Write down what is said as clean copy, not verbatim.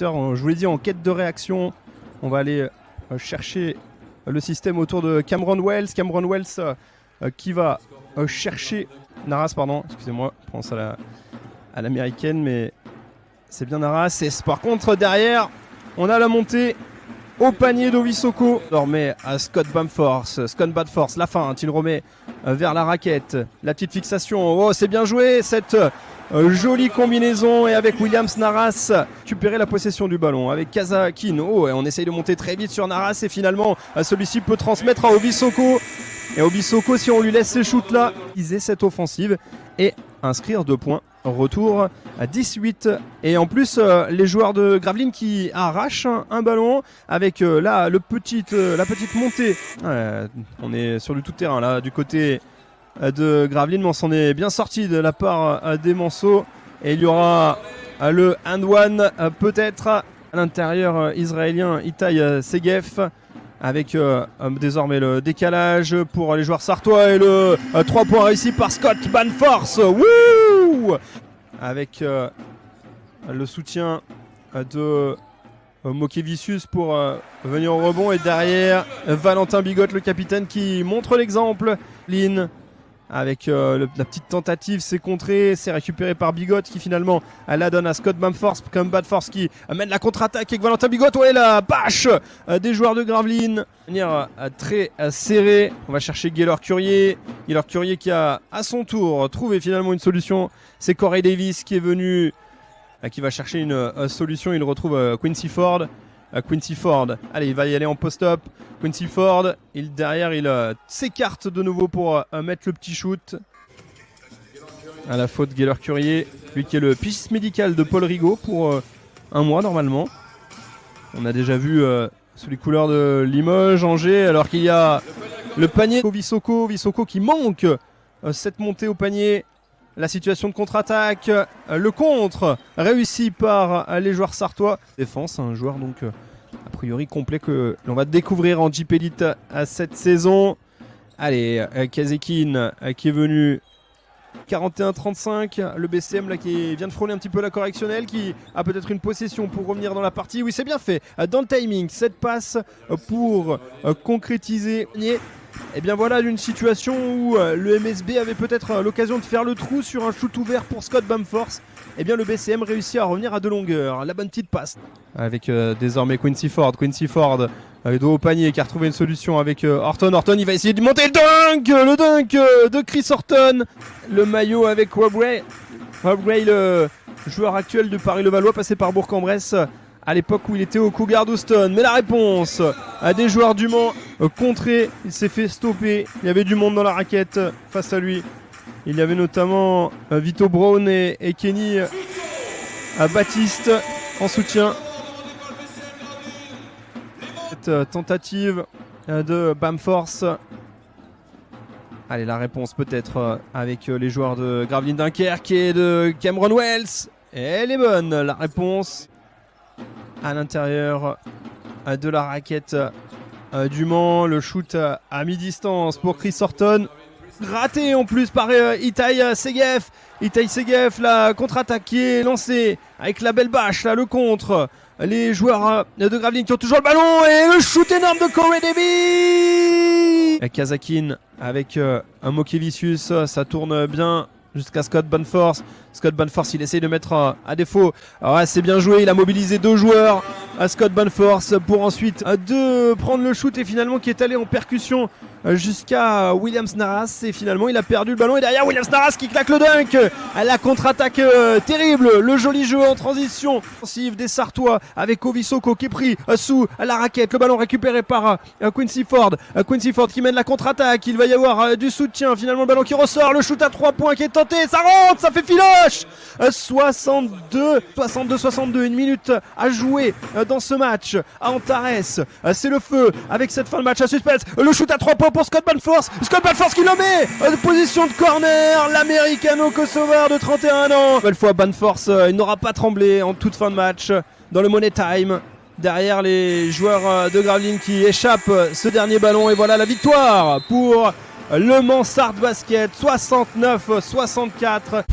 spectateurs. Je vous l'ai dit, en quête de réaction, on va aller chercher le système autour de Cameron Wells. Cameron Wells qui va chercher Naras, pardon, excusez-moi, je prends ça à l'américaine, mais c'est bien Naras. Et par contre, derrière, on a la montée au panier d'Ovisoko. Désormais à Scott Bamforth, la feinte, il remet vers la raquette. La petite fixation, oh c'est bien joué cette jolie combinaison. Et avec Williams Naras, récupérer la possession du ballon avec Kazakin. Oh, et on essaye de monter très vite sur Naras et finalement celui-ci peut transmettre à Ovisoko. Et Ovisoko, si on lui laisse ces shoots là, utiliser cette offensive et inscrire 2 points. Retour à 18 et en plus les joueurs de Gravelines qui arrachent un ballon avec là la petite montée. On est sur du tout terrain là du côté de Gravelines, mais on s'en est bien sorti de la part des Manceaux et il y aura le and one peut-être à l'intérieur israélien Itai Segef. Avec désormais le décalage pour les joueurs sartois et le 3 points réussi par Scott Bamforth. Wouh! Avec le soutien de Mokevicius pour venir au rebond. Et derrière, Valentin Bigot, le capitaine, qui montre l'exemple. Lynn, avec la petite tentative, c'est contré, c'est récupéré par Bigot qui finalement la donne à Scott Bamforth, comme Bamforth qui amène la contre-attaque avec Valentin Bigot. Ouais, la bâche des joueurs de Gravelines. De manière très serrée. On va chercher Gaylor Curier. Gaylor Curier qui a à son tour trouvé finalement une solution. C'est Corey Davis qui est venu, qui va chercher une solution. Il retrouve Quincy Ford. Quincy Ford, allez, il va y aller en post-up. Quincy Ford, derrière, il s'écarte de nouveau pour mettre le petit shoot. À la faute, Gaylor Curier, lui qui est le piste médical de Paul Rigaud pour 1 mois normalement. On a déjà vu sous les couleurs de Limoges, Angers, alors qu'il y a le panier Ovisoko qui manque cette montée au panier. La situation de contre-attaque, le contre réussi par les joueurs sartois. Défense, un joueur donc a priori complet que l'on va découvrir en Jeep Elite à cette saison. Allez, Kazekin qui est venu 41-35. Le BCM là qui vient de frôler un petit peu la correctionnelle, qui a peut-être une possession pour revenir dans la partie. Oui, c'est bien fait. Dans le timing, cette passe pour concrétiser. Et bien voilà une situation où le MSB avait peut-être l'occasion de faire le trou sur un shoot ouvert pour Scott Bamforth. Et bien le BCM réussit à revenir à de longueur. La bonne petite passe. Avec désormais Quincy Ford dos au panier qui a retrouvé une solution avec Horton. Horton, il va essayer de monter le dunk de Chris Horton. Le maillot avec Wabray, le joueur actuel de Paris-Levallois, passé par Bourg-en-Bresse à l'époque où il était au Cougar d'Houston. Mais la réponse à des joueurs du Mans contré, il s'est fait stopper. Il y avait du monde dans la raquette face à lui. Il y avait notamment Vito Brown et Kenny Baptiste en soutien. Cette tentative de Bamforth. Allez, la réponse peut-être avec les joueurs de Gravelines Dunkerque et de Cameron Wells. Et elle est bonne, la réponse à l'intérieur de la raquette du Mans. Le shoot à mi-distance pour Chris Horton. Raté en plus par Itai Segef. Itai Segef, la contre-attaque qui est lancée avec la belle bâche, là, le contre. Les joueurs de Gravelines qui ont toujours le ballon et le shoot énorme de Corey Davis. Kazakin avec un Mokevicius, ça tourne bien jusqu'à Scott Bamforth. Scott Bamforth, il essaye de mettre à défaut. Ouais, c'est bien joué, il a mobilisé 2 joueurs à Scott Bamforth pour ensuite de prendre le shoot et finalement qui est allé en percussion jusqu'à Williams Naras et finalement il a perdu le ballon et derrière Williams Naras qui claque le dunk à la contre-attaque terrible, le joli jeu en transition offensive des Sartois avec Ovisoko qui est pris sous la raquette, le ballon récupéré par Quincy Ford qui mène la contre-attaque, il va y avoir du soutien, finalement le ballon qui ressort, le shoot à 3 points qui est tenté, ça rentre, ça fait filoche. 62, 1 minute à jouer dans ce match à Antares, c'est le feu avec cette fin de match à suspense, le shoot à 3 points pour Scott Bamforth qui le met position de corner, l'américano-kosovar de 31 ans. Une nouvelle fois Bamforth, il n'aura pas tremblé en toute fin de match dans le Money Time derrière les joueurs de Gravelines qui échappent ce dernier ballon et voilà la victoire pour le Mans Sarthe Basket 69-64.